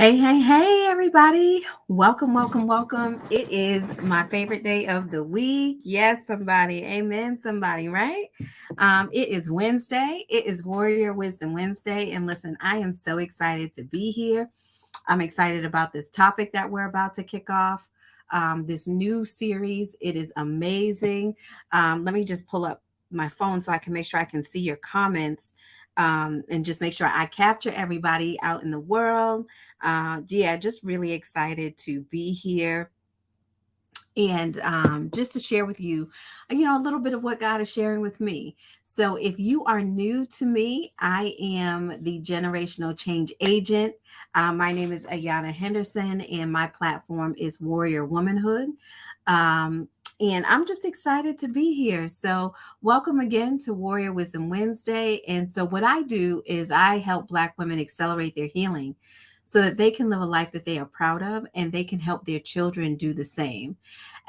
Hey, hey, hey, everybody. Welcome, welcome, welcome. It is my favorite day of the week. Yes, somebody. Amen, somebody, right? It is Wednesday. It is Warrior Wisdom Wednesday. And listen, I am so excited to be here. I'm excited about this topic that we're about to kick off. This new series. It is amazing. Let me just pull up my phone so I can make sure I can see your comments and just make sure I capture everybody out in the world. Yeah, just really excited to be here and just to share with you, a little bit of what God is sharing with me. So, if you are new to me, I am the generational change agent. My name is Ayana Henderson, and my platform is Warrior Womanhood. Um, and I'm just excited to be here. So, welcome again to Warrior Wisdom Wednesday. And so, what I do is I help Black women accelerate their healing so that they can live a life that they are proud of and they can help their children do the same.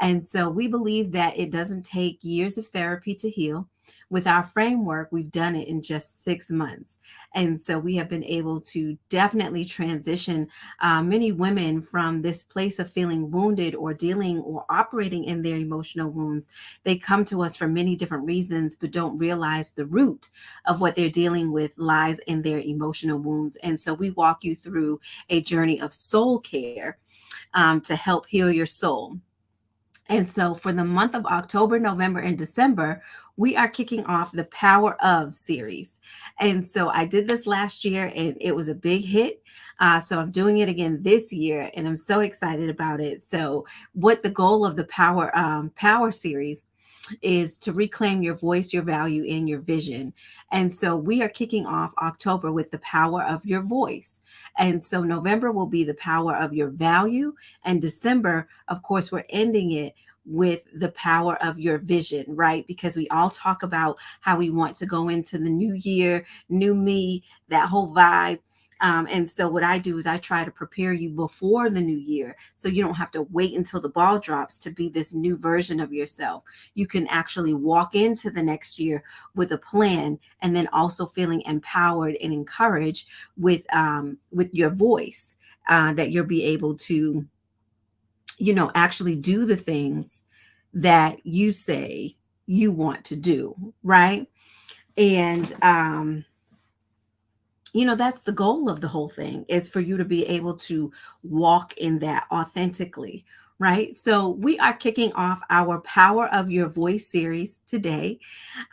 And so we believe that it doesn't take years of therapy to heal. With our framework, we've done it in just 6 months. And so we have been able to definitely transition many women from this place of feeling wounded or dealing or operating in their emotional wounds. They come to us for many different reasons, but don't realize the root of what they're dealing with lies in their emotional wounds. And so we walk you through a journey of soul care to help heal your soul. And so for the month of October, November, and December, we are kicking off the Power of series. And so I did this last year and it was a big hit. So I'm doing it again this year and I'm so excited about it. So, what the goal of the Power series is to reclaim your voice, your value, and your vision. And so we are kicking off October with the power of your voice. And so November will be the power of your value. And December, of course, we're ending it with the power of your vision, right? Because we all talk about how we want to go into the new year, new me, that whole vibe. And so what I do is I try to prepare you before the new year so you don't have to wait until the ball drops to be this new version of yourself. You can actually walk into the next year with a plan and then also feeling empowered and encouraged with your voice, that you'll be able to actually do the things that you say you want to do, right? And that's the goal of the whole thing, is for you to be able to walk in that authentically, right? So we are kicking off our Power of Your Voice series today.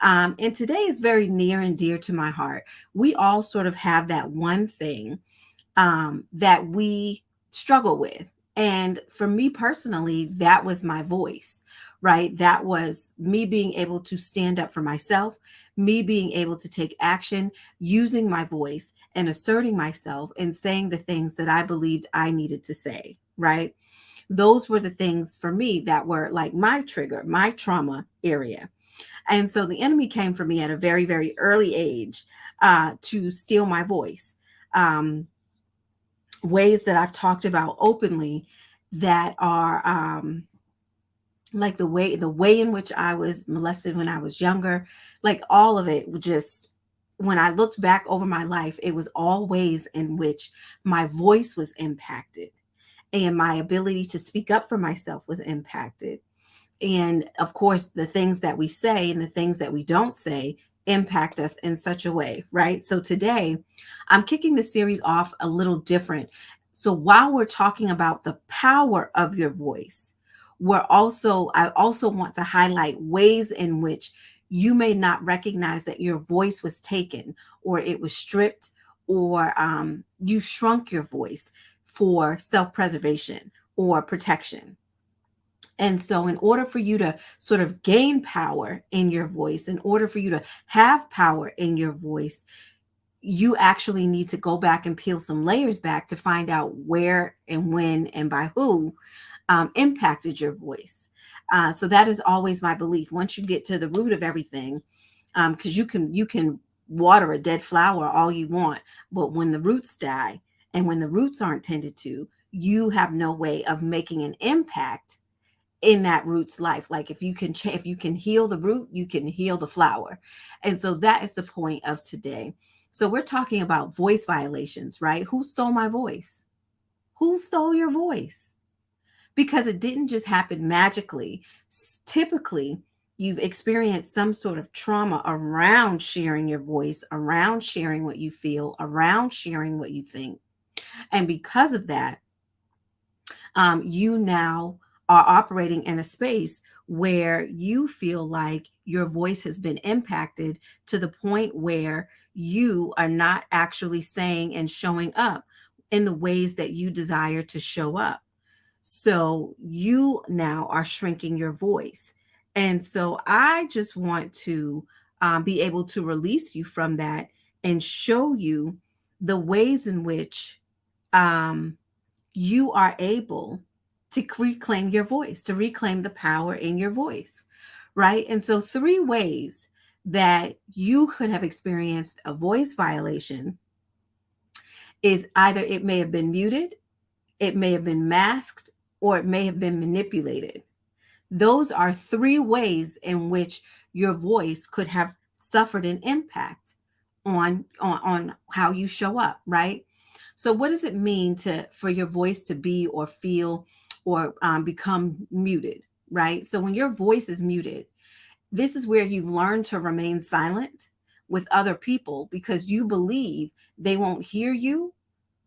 And today is very near and dear to my heart. We all sort of have that one thing that we struggle with. And for me personally, that was my voice, right? That was me being able to stand up for myself, me being able to take action using my voice and asserting myself and saying the things that I believed I needed to say, right? Those were the things for me that were like my trigger, my trauma area. And so the enemy came for me at a very, very early age to steal my voice. Um, Ways that I've talked about openly that are like the way in which I was molested when I was younger, like all of it just, when I looked back over my life, it was all ways in which my voice was impacted and my ability to speak up for myself was impacted. And of course, the things that we say and the things that we don't say impact us in such a way, right? So today, I'm kicking the series off a little different. So while we're talking about the power of your voice, I also want to highlight ways in which you may not recognize that your voice was taken or it was stripped, or you shrunk your voice for self-preservation or protection. And so, in order for you to sort of gain power in your voice, in order for you to have power in your voice, you actually need to go back and peel some layers back to find out where and when and by who impacted your voice. So that is always my belief. Once you get to the root of everything, because you can water a dead flower all you want, but when the roots die and when the roots aren't tended to, you have no way of making an impact in that root's life. Like if you can heal the root, you can heal the flower. And so that is the point of today. So we're talking about voice violations, right? Who stole my voice? Who stole your voice? Because it didn't just happen magically. Typically, you've experienced some sort of trauma around sharing your voice, around sharing what you feel, around sharing what you think. And because of that, you now are operating in a space where you feel like your voice has been impacted to the point where you are not actually saying and showing up in the ways that you desire to show up. So you now are shrinking your voice. And so I just want to be able to release you from that and show you the ways in which um, you are able to reclaim your voice, to reclaim the power in your voice, right? And so, three ways that you could have experienced a voice violation is either it may have been muted, it may have been masked, or it may have been manipulated. Those are three ways in which your voice could have suffered an impact on how you show up, right? So what does it mean to for your voice to be or feel or become muted, right? So when your voice is muted, this is where you've learned to remain silent with other people because you believe they won't hear you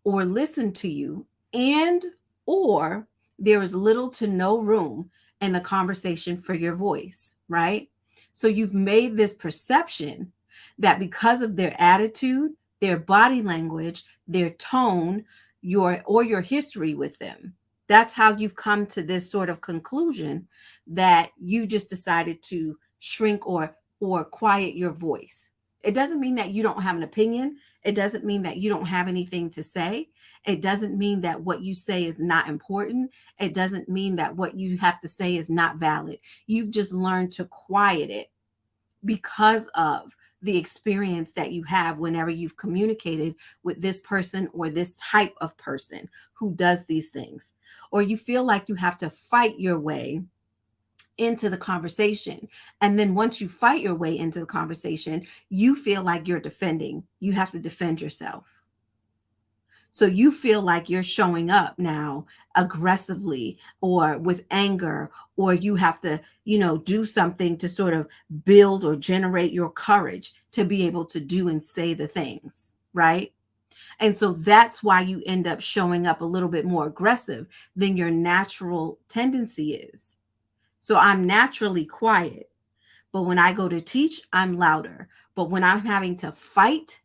or listen to you, and or there is little to no room in the conversation for your voice, right? So you've made this perception that because of their attitude, their body language, their tone, your history with them, that's how you've come to this sort of conclusion that you just decided to shrink or quiet your voice. It doesn't mean that you don't have an opinion. It doesn't mean that you don't have anything to say. It doesn't mean that what you say is not important. It doesn't mean that what you have to say is not valid. You've just learned to quiet it because of the experience that you have whenever you've communicated with this person or this type of person who does these things. Or you feel like you have to fight your way into the conversation. And then once you fight your way into the conversation, you feel like you're defending. You have to defend yourself. So you feel like you're showing up now aggressively or with anger, or you have to, do something to sort of build or generate your courage to be able to do and say the things, right? And so that's why you end up showing up a little bit more aggressive than your natural tendency is. So I'm naturally quiet, but when I go to teach, I'm louder. But when I'm having to fight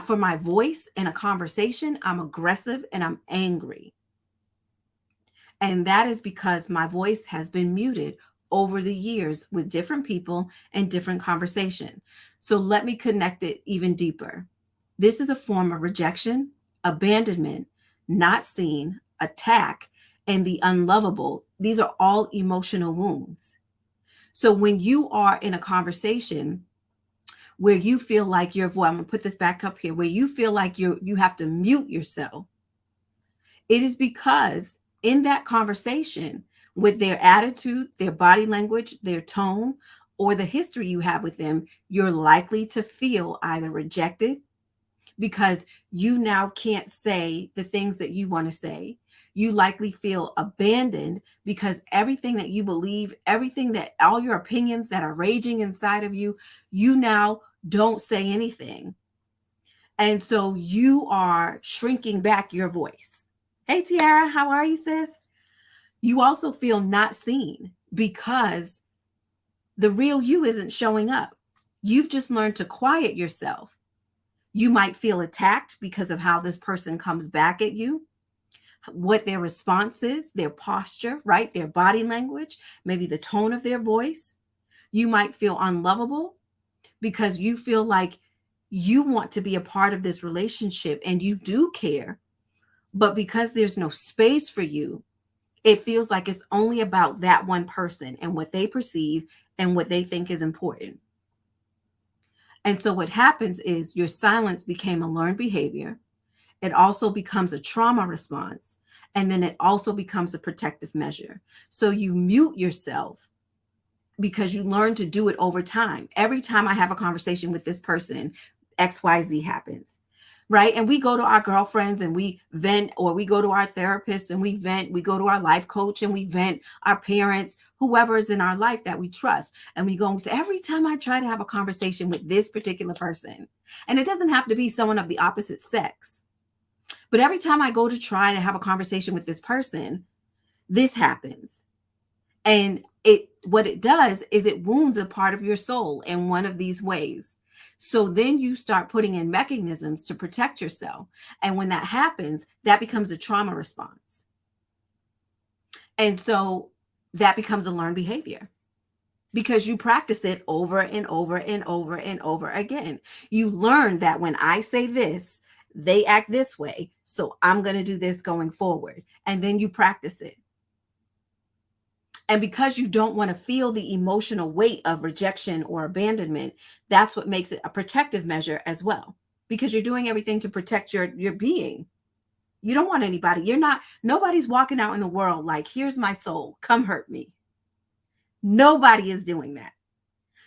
for my voice in a conversation, I'm aggressive and I'm angry. And that is because my voice has been muted over the years with different people and different conversation. So let me connect it even deeper. This is a form of rejection, abandonment, not seen, attack, and the unlovable. These are all emotional wounds. So when you are in a conversation where you feel like your voice, I'm gonna put this back up here, where you feel like you have to mute yourself, it is because in that conversation with their attitude, their body language, their tone, or the history you have with them, you're likely to feel either rejected because you now can't say the things that you want to say. You likely feel abandoned because everything that you believe, everything that all your opinions that are raging inside of you, you now don't say anything. And so you are shrinking back your voice. Hey, Tiara, how are you, sis? You also feel not seen because the real you isn't showing up. You've just learned to quiet yourself. You might feel attacked because of how this person comes back at you, what their response is, their posture, right? Their body language, maybe the tone of their voice. You might feel unlovable because you feel like you want to be a part of this relationship and you do care, but because there's no space for you, it feels like it's only about that one person and what they perceive and what they think is important. And so what happens is your silence became a learned behavior. It also becomes a trauma response. And then it also becomes a protective measure. So you mute yourself because you learn to do it over time. Every time I have a conversation with this person, XYZ happens. right? And we go to our girlfriends and we vent, or we go to our therapist and we vent, we go to our life coach and we vent, our parents, whoever is in our life that we trust. And we go and say, every time I try to have a conversation with this particular person, and it doesn't have to be someone of the opposite sex, but every time I go to try to have a conversation with this person, this happens. And what it does is it wounds a part of your soul in one of these ways. So then you start putting in mechanisms to protect yourself. And when that happens, that becomes a trauma response. And so that becomes a learned behavior because you practice it over and over and over and over again. You learn that when I say this, they act this way. So I'm going to do this going forward. And then you practice it. And because you don't want to feel the emotional weight of rejection or abandonment, that's what makes it a protective measure as well, because you're doing everything to protect your being. You don't want anybody. Nobody's walking out in the world like, here's my soul, come hurt me. Nobody is doing that.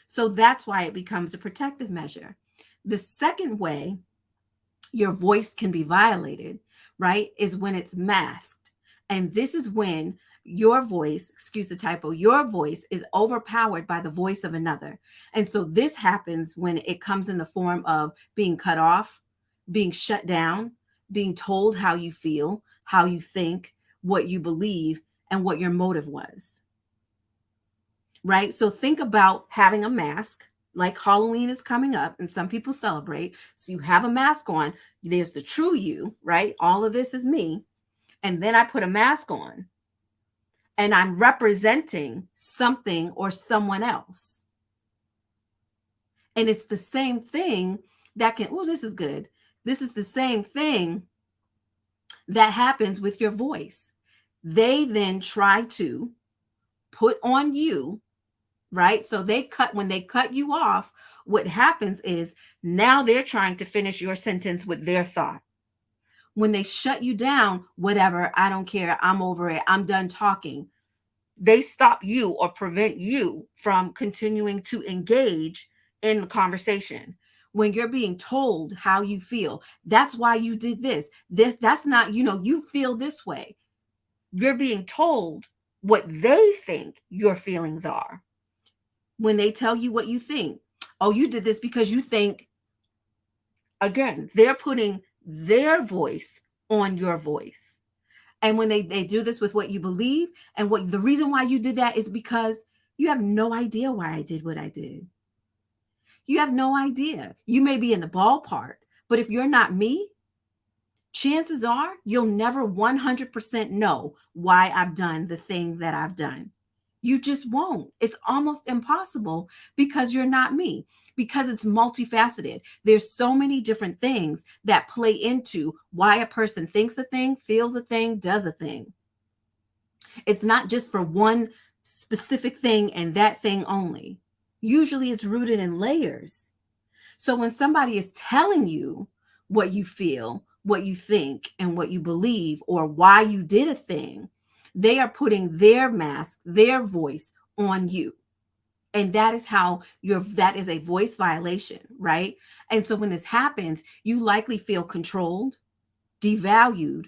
So that's why it becomes a protective measure. The second way your voice can be violated, right, is when it's masked. And this is when your voice, excuse the typo, your voice is overpowered by the voice of another. And so this happens when it comes in the form of being cut off, being shut down, being told how you feel, how you think, what you believe, and what your motive was. Right? So think about having a mask. Like Halloween is coming up and some people celebrate. So you have a mask on. There's the true you, right? All of this is me. And then I put a mask on and I'm representing something or someone else. And it's the same thing that can, oh, this is good. This is the same thing that happens with your voice. They then try to put on you, right? So when they cut you off, what happens is now they're trying to finish your sentence with their thought. When they shut you down, whatever, I don't care, I'm over it, I'm done talking. They stop you or prevent you from continuing to engage in the conversation. When you're being told how you feel, that's why you did this. That's not, you feel this way. You're being told what they think your feelings are. When they tell you what you think, oh, you did this because you think, again, they're putting their voice on your voice. And when they do this with what you believe, and what the reason why you did that is because you have no idea why I did what I did. You have no idea. You may be in the ballpark, but if you're not me, chances are you'll never 100% know why I've done the thing that I've done. You just won't. It's almost impossible because you're not me, because it's multifaceted. There's so many different things that play into why a person thinks a thing, feels a thing, does a thing. It's not just for one specific thing and that thing only. Usually it's rooted in layers. So when somebody is telling you what you feel, what you think, and what you believe, or why you did a thing, they are putting their mask, their voice on you. And that is how that is a voice violation, right? And so when this happens, you likely feel controlled, devalued,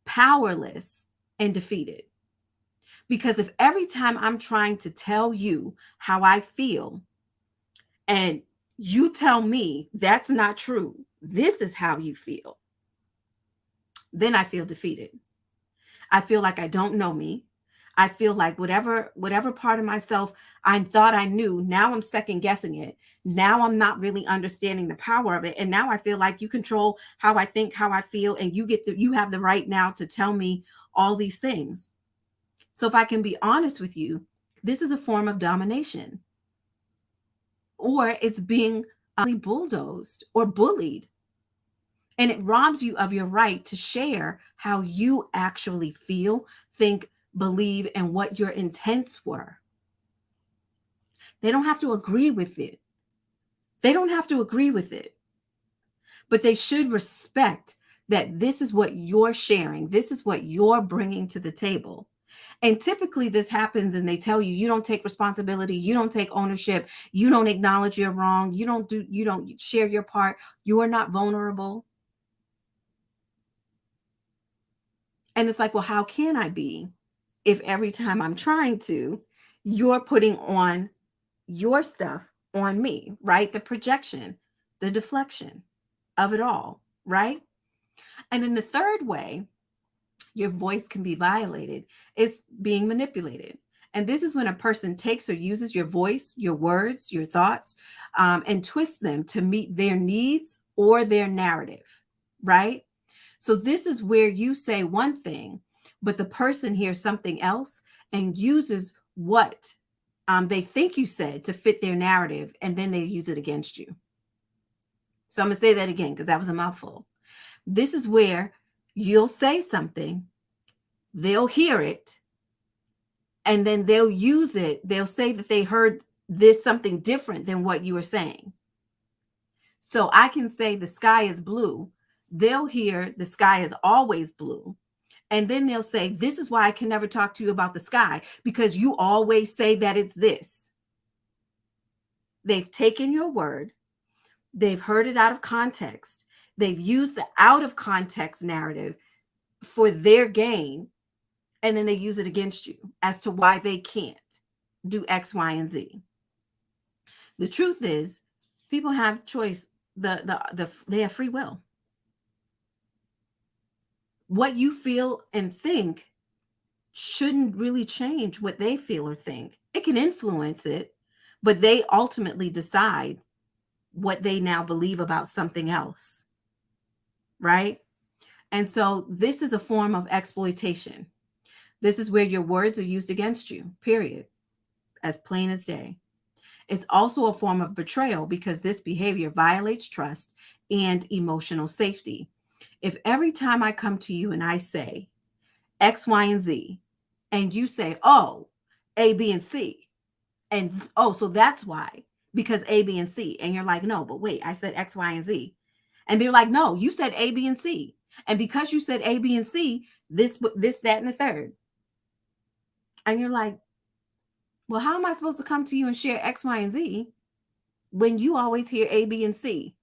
powerless, and defeated. Because if every time I'm trying to tell you how I feel, and you tell me that's not true, this is how you feel, then I feel defeated. I feel like I don't know me. I feel like whatever part of myself I thought I knew, now I'm second guessing it. Now I'm not really understanding the power of it. And now I feel like you control how I think, how I feel, and you have the right now to tell me all these things. So if I can be honest with you, this is a form of domination. Or it's being bulldozed or bullied. And it robs you of your right to share how you actually feel, think, believe, and what your intents were. They don't have to agree with it. They don't have to agree with it. But they should respect that this is what you're sharing. This is what you're bringing to the table. And typically this happens and they tell you, you don't take responsibility. You don't take ownership. You don't acknowledge you're wrong. You don't share your part. You are not vulnerable. And it's like, well, how can I be if every time I'm trying to, you're putting on your stuff on me, right? The projection, the deflection of it all, right? And then the third way your voice can be violated is being manipulated. And this is when a person takes or uses your voice, your words, your thoughts, and twists them to meet their needs or their narrative, right? So this is where you say one thing, but the person hears something else and uses what they think you said to fit their narrative, and then they use it against you. So I'm going to say that again because that was a mouthful. This is where you'll say something, they'll hear it, and then they'll use it. They'll say that they heard this something different than what you were saying. So I can say the sky is blue. They'll hear the sky is always blue. And then they'll say, this is why I can never talk to you about the sky, because you always say that it's this. They've taken your word. They've heard it out of context. They've used the out of context narrative for their gain. And then they use it against you as to why they can't do X, Y, and Z. The truth is, people have choice. They have free will. What you feel and think shouldn't really change what they feel or think. It can influence it, but they ultimately decide what they now believe about something else, right? And so this is a form of exploitation. This is where your words are used against you, period, as plain as day. It's also a form of betrayal because this behavior violates trust and emotional safety. If every time I come to you and I say X, Y, and Z, and you say, oh, A, B, and C, and oh, so that's why, because A, B, and C, and you're like, no, but wait, I said X, Y, and Z. And they're like, no, you said A, B, and C. And because you said A, B, and C, this, that, and the third. And you're like, well, how am I supposed to come to you and share X, Y, and Z when you always hear A, B, and C?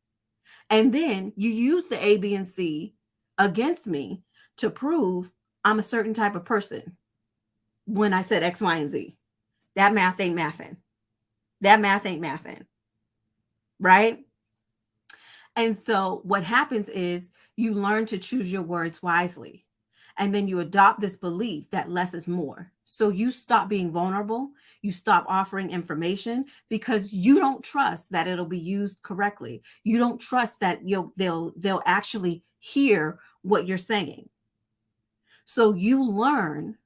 And then you use the A, B, and C against me to prove I'm a certain type of person when I said X, Y, and Z. That math ain't mathing. That math ain't mathing. Right? And so what happens is you learn to choose your words wisely. And then you adopt this belief that less is more. So you stop being vulnerable. You stop offering information because you don't trust that it'll be used correctly. You don't trust that they'll actually hear what you're saying. So you learn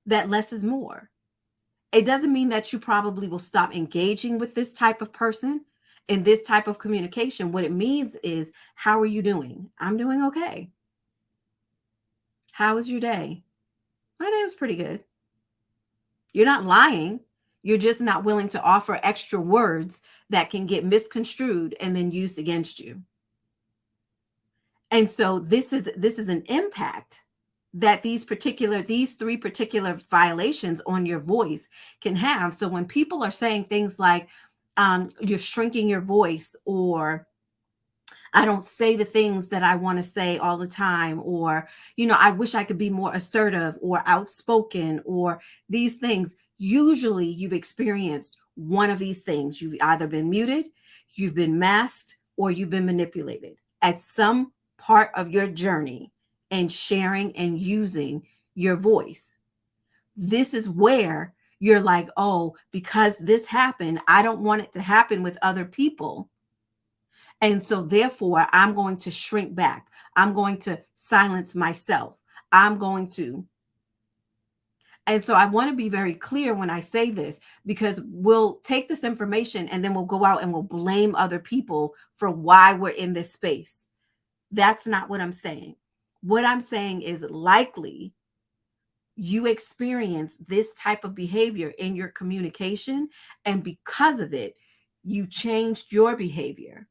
that less is more. It doesn't mean that you probably will stop engaging with this type of person in this type of communication. What it means is, how are you doing? I'm doing okay. How was your day? My day was pretty good. You're not lying. You're just not willing to offer extra words that can get misconstrued and then used against you. And so this is an impact that these three particular violations on your voice can have. So when people are saying things like, you're shrinking your voice, or I don't say the things that I want to say all the time, or, I wish I could be more assertive or outspoken, or these things, usually you've experienced one of these things. You've either been muted, you've been masked, or you've been manipulated at some part of your journey and sharing and using your voice. This is where you're like, oh, because this happened, I don't want it to happen with other people. And so therefore, I'm going to shrink back. I'm going to silence myself. I'm going to. And so I want to be very clear when I say this, because we'll take this information and then we'll go out and we'll blame other people for why we're in this space. That's not what I'm saying. What I'm saying is, likely you experience this type of behavior in your communication, and because of it, you changed your behavior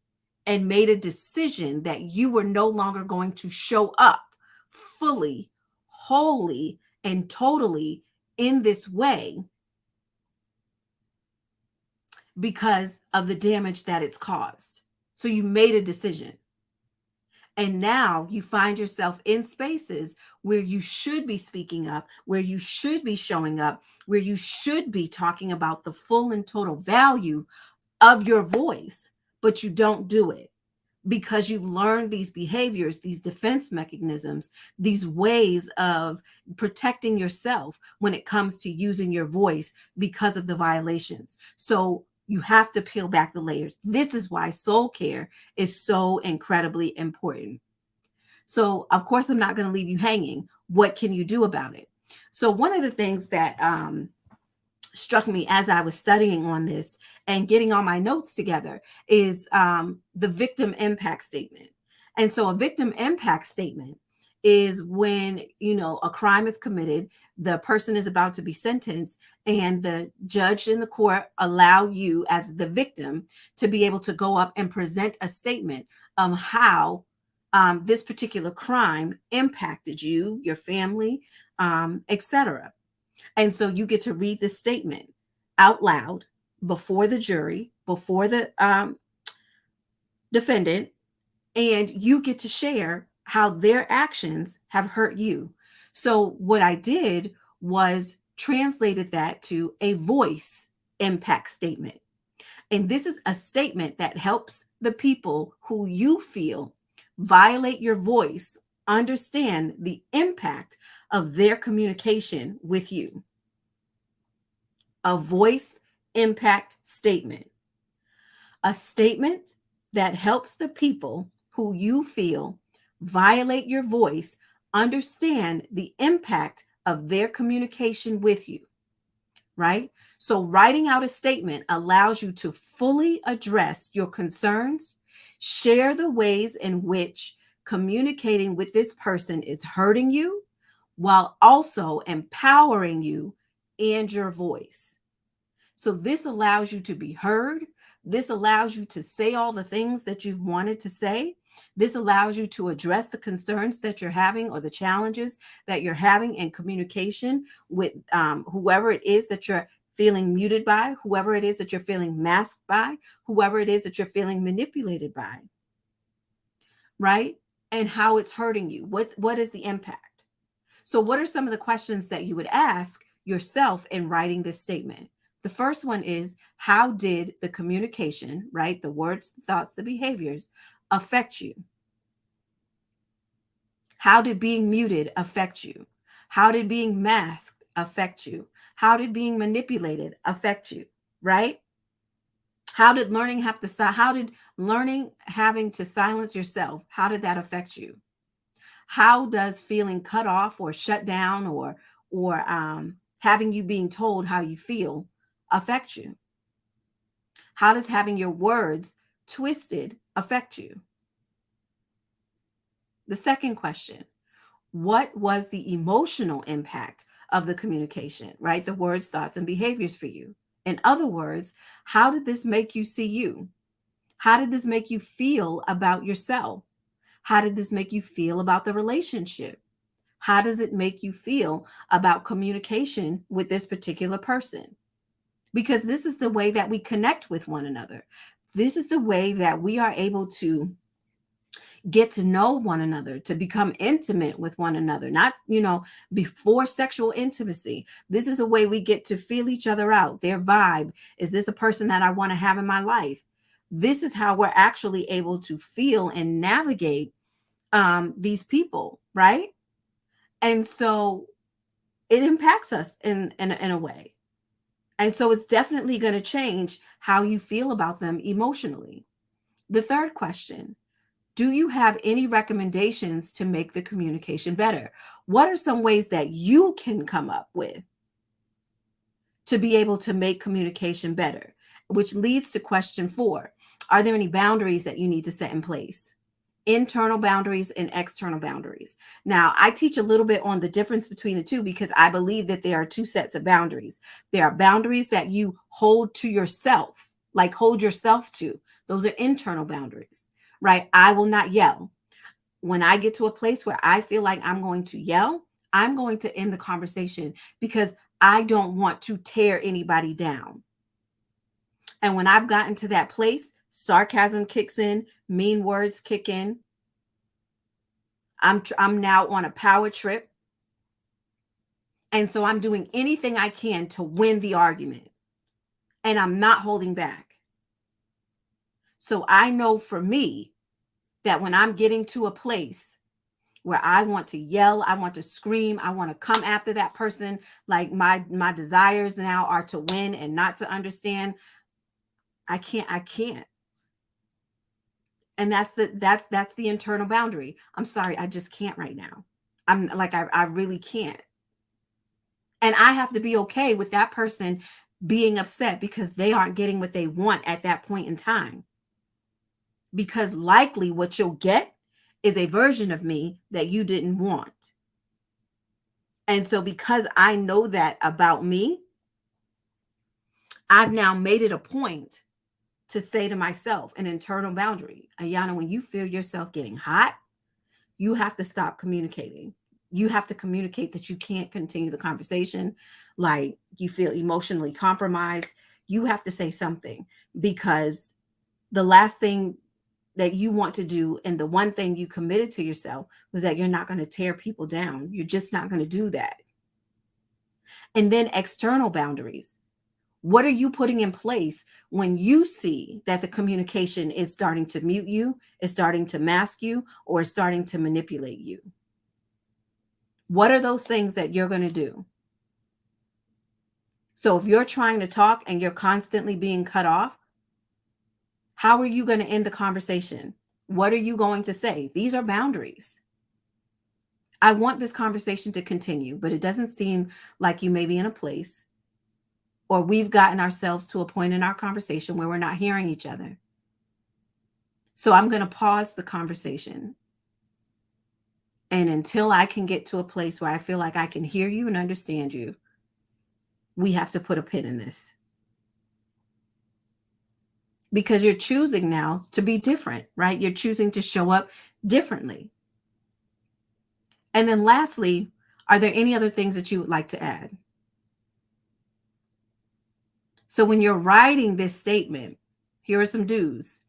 and made a decision that you were no longer going to show up fully, wholly, and totally in this way because of the damage that it's caused. So you made a decision. And now you find yourself in spaces where you should be speaking up, where you should be showing up, where you should be talking about the full and total value of your voice, but you don't do it because you learn these behaviors, these defense mechanisms, these ways of protecting yourself when it comes to using your voice because of the violations. So you have to peel back the layers. This is why soul care is so incredibly important. So, of course, I'm not going to leave you hanging. What can you do about it? So, one of the things that struck me as I was studying on this and getting all my notes together is the victim impact statement. And so a victim impact statement is when, a crime is committed, the person is about to be sentenced, and the judge in the court allow you as the victim to be able to go up and present a statement of how this particular crime impacted you, your family, etc. And so you get to read this statement out loud before the jury, before the defendant, and you get to share how their actions have hurt you. So what I did was translated that to a voice impact statement. And this is a statement that helps the people who you feel violate your voice understand the impact of their communication with you. A voice impact statement. A statement that helps the people who you feel violate your voice understand the impact of their communication with you, right? So writing out a statement allows you to fully address your concerns, share the ways in which communicating with this person is hurting you, while also empowering you and your voice. So this allows you to be heard. This allows you to say all the things that you've wanted to say. This allows you to address the concerns that you're having or the challenges that you're having in communication with whoever it is that you're feeling muted by, whoever it is that you're feeling masked by, whoever it is that you're feeling manipulated by, right? And how it's hurting you. What is the impact? So what are some of the questions that you would ask yourself in writing this statement? The first one is, how did the communication, right? The words, the thoughts, the behaviors affect you? How did being muted affect you? How did being masked affect you? How did being manipulated affect you, right? How did learning having to silence yourself, how did that affect you? How does feeling cut off or shut down or having you being told how you feel affect you? How does having your words twisted affect you? The second question, what was the emotional impact of the communication, right? The words, thoughts, and behaviors for you. In other words, how did this make you see you? How did this make you feel about yourself? How did this make you feel about the relationship? How does it make you feel about communication with this particular person? Because this is the way that we connect with one another. This is the way that we are able to get to know one another, to become intimate with one another, not, before sexual intimacy. This is a way we get to feel each other out, their vibe. Is this a person that I want to have in my life? This is how we're actually able to feel and navigate these people, right? And so it impacts us in a way. And so it's definitely going to change how you feel about them emotionally. The third question, do you have any recommendations to make the communication better? What are some ways that you can come up with to be able to make communication better? Which leads to question 4. Are there any boundaries that you need to set in place? Internal boundaries and external boundaries. Now, I teach a little bit on the difference between the two because I believe that there are two sets of boundaries. There are boundaries that you hold to yourself, like hold yourself to. Those are internal boundaries, right? I will not yell. When I get to a place where I feel like I'm going to yell, I'm going to end the conversation because I don't want to tear anybody down. And when I've gotten to that place, sarcasm kicks in, mean words kick in, I'm now on a power trip. And so I'm doing anything I can to win the argument. And I'm not holding back. So I know for me that when I'm getting to a place where I want to yell, I want to scream, I want to come after that person, like my desires now are to win and not to understand, I can't. And that's the internal boundary. I'm sorry, I just can't right now. I'm like, I really can't. And I have to be okay with that person being upset because they aren't getting what they want at that point in time. Because likely what you'll get is a version of me that you didn't want. And so because I know that about me, I've now made it a point to say to myself, an internal boundary, Ayana, when you feel yourself getting hot, you have to stop communicating. You have to communicate that you can't continue the conversation, like you feel emotionally compromised. You have to say something, because the last thing that you want to do, and the one thing you committed to yourself, was that you're not going to tear people down. You're just not going to do that. And then external boundaries. What are you putting in place when you see that the communication is starting to mute you, is starting to mask you, or is starting to manipulate you? What are those things that you're going to do? So if you're trying to talk and you're constantly being cut off, how are you going to end the conversation? What are you going to say? These are boundaries. I want this conversation to continue, but it doesn't seem like you may be in a place, or we've gotten ourselves to a point in our conversation where we're not hearing each other. So I'm going to pause the conversation. And until I can get to a place where I feel like I can hear you and understand you, we have to put a pin in this. Because you're choosing now to be different, right? You're choosing to show up differently. And then lastly, are there any other things that you would like to add? So when you're writing this statement, here are some do's.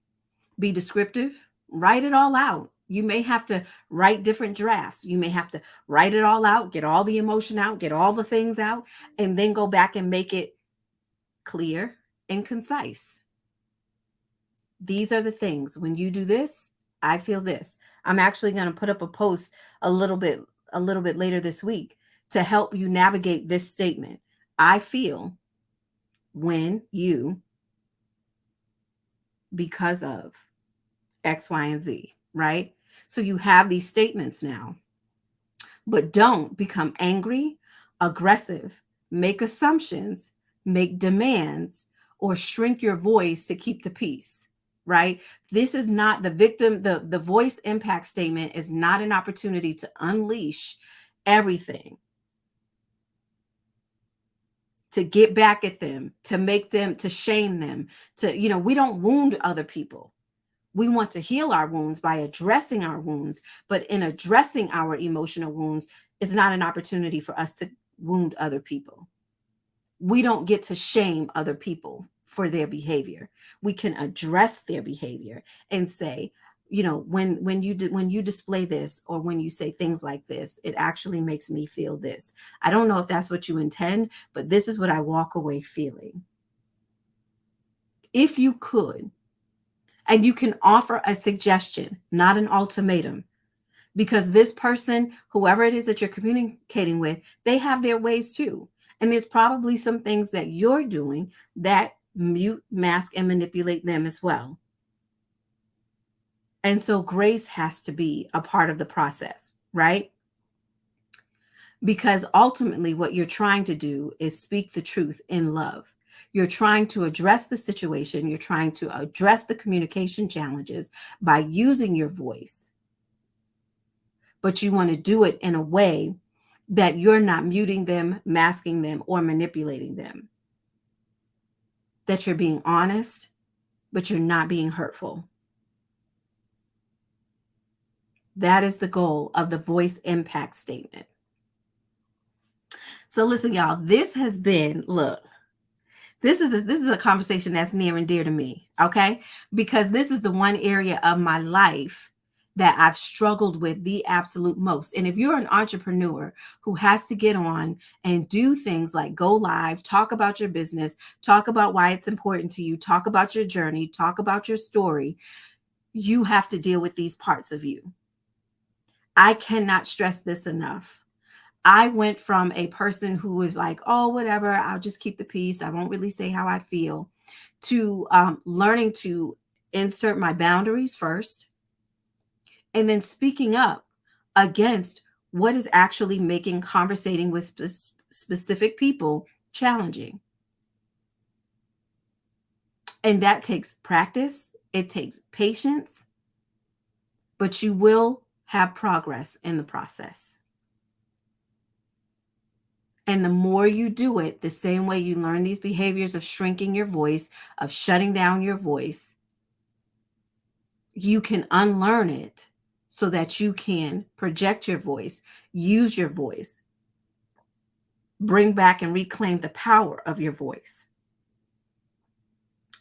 Be descriptive, write it all out. You may have to write different drafts. You may have to write it all out, get all the emotion out, get all the things out, and then go back and make it clear and concise. These are the things. When you do this, I feel this. I'm actually going to put up a post a little bit later this week to help you navigate this statement. I feel when you, because of X, Y, and Z, right? So you have these statements now, but don't become angry, aggressive, make assumptions, make demands, or shrink your voice to keep the peace, right? This is not the victim. The voice impact statement is not an opportunity to unleash everything, to get back at them, to make them, to shame them, to, we don't wound other people. We want to heal our wounds by addressing our wounds, but in addressing our emotional wounds is not an opportunity for us to wound other people. We don't get to shame other people for their behavior. We can address their behavior and say, when you display this, or when you say things like this, it actually makes me feel this. I don't know if that's what you intend, but this is what I walk away feeling. If you could, and you can offer a suggestion, not an ultimatum, because this person, whoever it is that you're communicating with, they have their ways too. And there's probably some things that you're doing that mute, mask, and manipulate them as well. And so grace has to be a part of the process, right? Because ultimately what you're trying to do is speak the truth in love. You're trying to address the situation. You're trying to address the communication challenges by using your voice. But you want to do it in a way that you're not muting them, masking them, or manipulating them. That you're being honest, but you're not being hurtful. That is the goal of the voice impact statement. So listen, y'all, this has been, this is a conversation that's near and dear to me, okay? Because this is the one area of my life that I've struggled with the absolute most. And if you're an entrepreneur who has to get on and do things like go live, talk about your business, talk about why it's important to you, talk about your journey, talk about your story, you have to deal with these parts of you. I cannot stress this enough. I went from a person who was like, oh, whatever, I'll just keep the peace, I won't really say how I feel, to learning to insert my boundaries first and then speaking up against what is actually making conversating with specific people challenging. And that takes practice, it takes patience, but you will have progress in the process. And the more you do it, the same way you learn these behaviors of shrinking your voice, of shutting down your voice, you can unlearn it so that you can project your voice, use your voice, bring back and reclaim the power of your voice.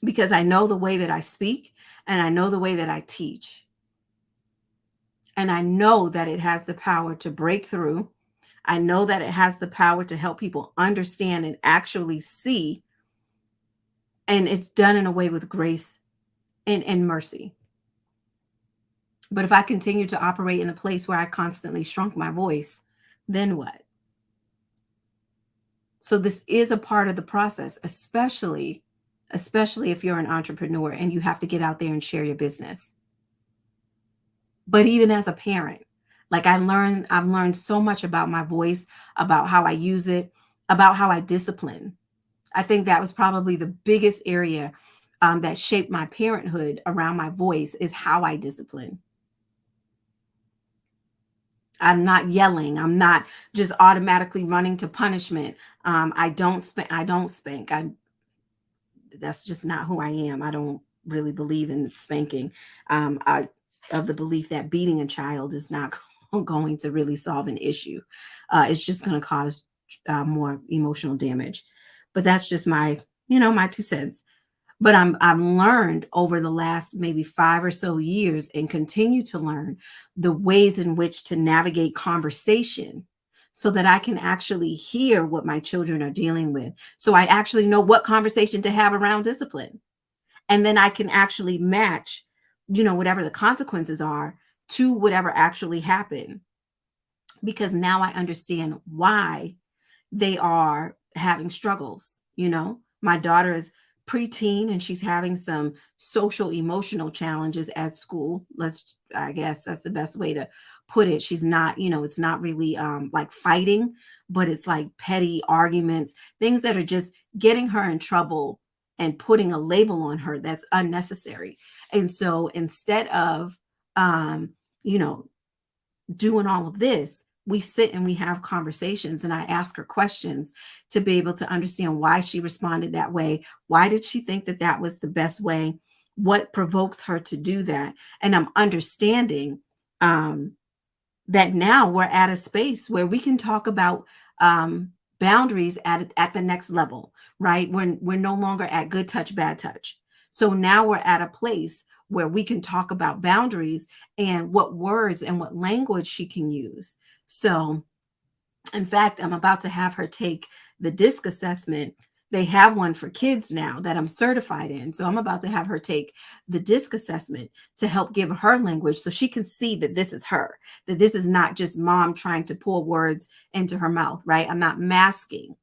Because I know the way that I speak and I know the way that I teach. And I know that it has the power to break through. I know that it has the power to help people understand and actually see. And it's done in a way with grace and mercy. But if I continue to operate in a place where I constantly shrunk my voice, then what? So this is a part of the process, especially if you're an entrepreneur and you have to get out there and share your business. But even as a parent, like I've learned so much about my voice, about how I use it, about how I discipline. I think that was probably the biggest area that shaped my parenthood around my voice is how I discipline. I'm not yelling. I'm not just automatically running to punishment. I don't spank. That's just not who I am. I don't really believe in spanking. I of the belief that beating a child is not going to really solve an issue. It's just going to cause more emotional damage. But that's just my 2 cents. But I've learned over the last maybe 5 or so years and continue to learn the ways in which to navigate conversation so that I can actually hear what my children are dealing with. So I actually know what conversation to have around discipline. And then I can actually match, whatever the consequences are to whatever actually happened. Because now I understand why they are having struggles. My daughter is preteen and she's having some social emotional challenges at school. I guess that's the best way to put it. She's not, it's not really like fighting, but it's like petty arguments, things that are just getting her in trouble and putting a label on her that's unnecessary. And so instead of you know doing all of this, we sit and we have conversations and I ask her questions to be able to understand why she responded that way. Why did she think that that was the best way? What provokes her to do that? And I'm understanding that now we're at a space where we can talk about boundaries at the next level, right? When we're no longer at good touch, bad touch. So now we're at a place where we can talk about boundaries and what words and what language she can use. So, in fact, I'm about to have her take the DISC assessment. They have one for kids now that I'm certified in. So I'm about to have her take the DISC assessment to help give her language so she can see that this is her, that this is not just mom trying to pull words into her mouth, right? I'm not masking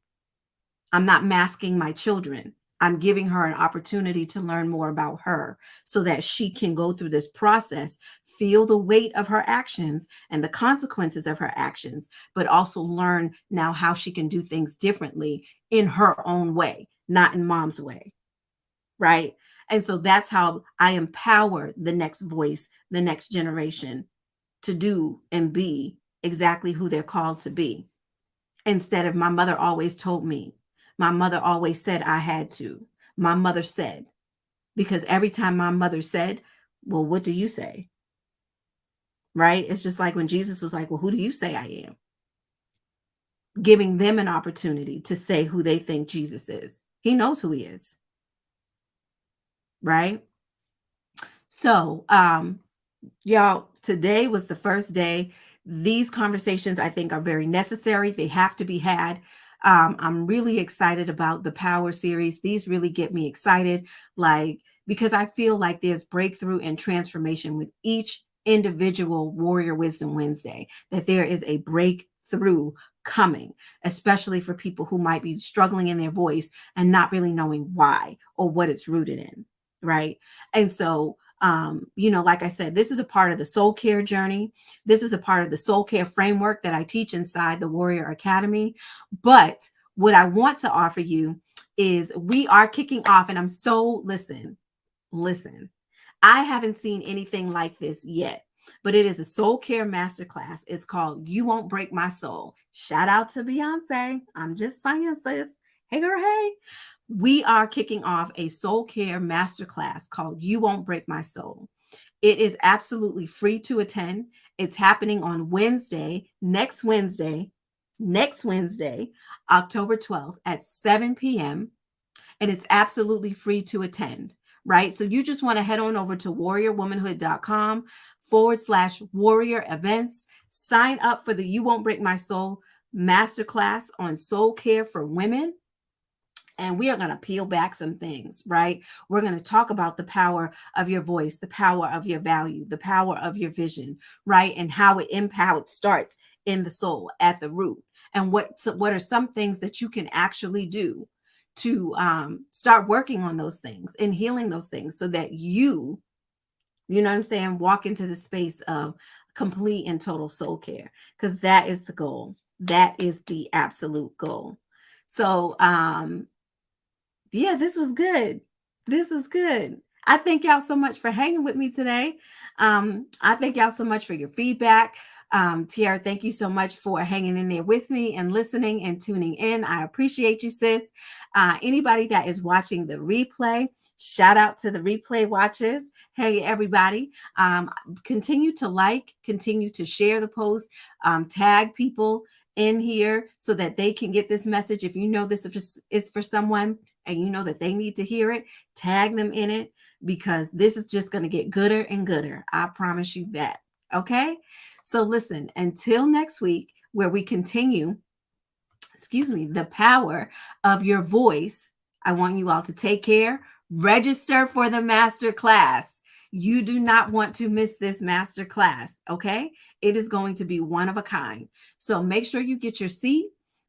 my children. I'm giving her an opportunity to learn more about her so that she can go through this process, feel the weight of her actions and the consequences of her actions, but also learn now how she can do things differently in her own way, not in mom's way. Right. And so that's how I empower the next voice, the next generation to do and be exactly who they're called to be. Instead of my mother always told me, my mother always said I had to. My mother said, because every time my mother said, well, what do you say? Right? It's just like when Jesus was like, well, who do you say I am? Giving them an opportunity to say who they think Jesus is. He knows who he is. Right? So, Y'all, today was the first day. These conversations, I think, are very necessary. They have to be had. I'm really excited about the Power series. These really get me excited, like, because I feel like there's breakthrough and transformation with each individual Warrior Wisdom Wednesday, that there is a breakthrough coming, especially for people who might be struggling in their voice and not really knowing why or what it's rooted in. Right. And so, like I said, this is a part of the soul care journey. This is a part of the soul care framework that I teach inside the Warrior Academy. But what I want to offer you is we are kicking off, and I'm so listen. I haven't seen anything like this yet, but it is a soul care masterclass. It's called You Won't Break My Soul. Shout out to Beyonce. I'm just saying, sis. Hey, girl, hey. We are kicking off a soul care masterclass called You Won't Break My Soul. It is absolutely free to attend. It's happening on Wednesday, next Wednesday, October 12th at 7 p.m. And it's absolutely free to attend, right? So you just want to head on over to warriorwomanhood.com/warrior events, sign up for the You Won't Break My Soul masterclass on soul care for women. And we are going to peel back some things, right? We're going to talk about the power of your voice, the power of your value, the power of your vision, right? And how it starts in the soul at the root. And what are some things that you can actually do to start working on those things and healing those things so that you know what I'm saying, walk into the space of complete and total soul care, because that is the goal. That is the absolute goal. So, yeah, this was good. This was good. I thank y'all so much for hanging with me today. I thank y'all so much for your feedback. Tiara, thank you so much for hanging in there with me and listening and tuning in. I appreciate you, sis. Anybody that is watching the replay, shout out to the replay watchers. Hey, everybody. Continue to continue to share the post, tag people in here so that they can get this message. If you know this is for someone, and you know that they need to hear it, tag them in it, because this is just going to get gooder and gooder. I promise you that. Okay. So listen, until next week, where we continue, the power of your voice. I want you all to take care. Register for the master class. You do not want to miss this master class. Okay. It is going to be one of a kind. So make sure you get your seat.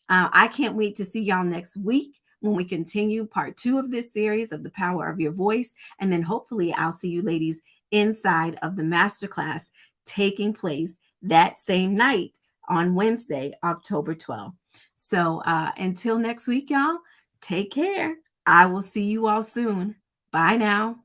I can't wait to see y'all next week when we continue part 2 of this series of the power of your voice. And then hopefully I'll see you ladies inside of the masterclass taking place that same night on Wednesday, October 12th. So until next week, y'all, take care. I will see you all soon. Bye now.